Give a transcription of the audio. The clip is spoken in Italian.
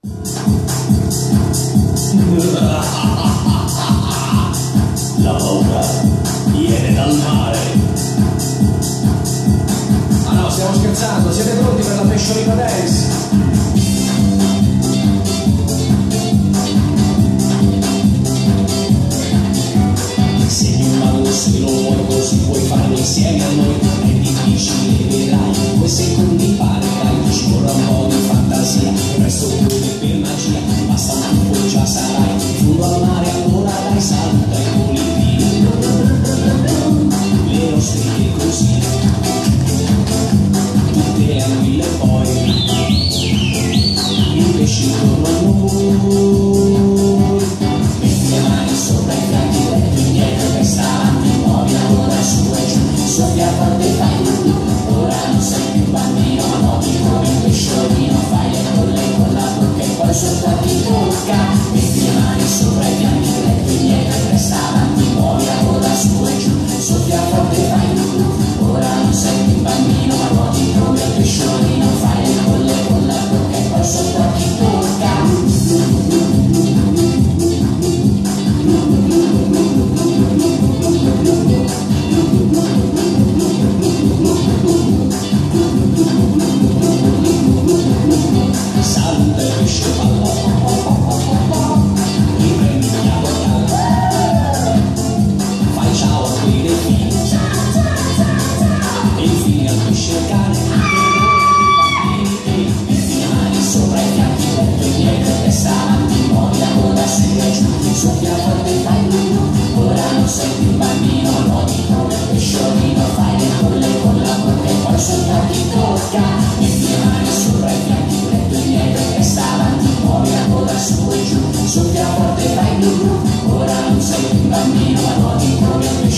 La paura viene dal mare. Ah no, stiamo scherzando, siete pronti per la Pesciolina Dance? Se lo vuoi così puoi farlo insieme a noi. È difficile, vedrai, 2 secondi parerai. Ci vorrà un po' di fantasia, il resto come per magia. Basta un tuffo e già sarai in fondo al mare. Allora dai, saluta i polipi, le ostriche così, tutte le anguille poi, il pesce intorno a noi. Metti le mani sopra i fianchi, diretto indietro e testa avanti. Su e giù, soffia forte e fai tu. Ora non sei più un bambino, ma muovi come un pesciolino. Fai le colle con la bocca e poi sopra ti tocca. Metti le mani sopra i fianchi, diretto indietro e testa avanti. Muovi la coda su e giù, soffia forte e fai tu. Ora non sei più un bambino, ma muovi come un pesciolino. Fai le colle con la bocca e poi sopra ti tocca. Saluta il pesce palla, riprendi la boccata, fai ciao a quei delfini, e infine al pesce cane, metti le mani sopra i fianchi, diretto indietro e testa avanti, muovi la coda su e giù, soffia forte e fai blu. Ora non sei più un bambino, nuoti come un pesciolino, fai le colle con la bocca e poi sopra ti tocca. Metti le mani sopra i fianchi, diretto indietro e testa avanti, muovi la coda su e giù, soffia forte e fai blu. Ora non sei più un bambino, ma nuoti come un pesciolino.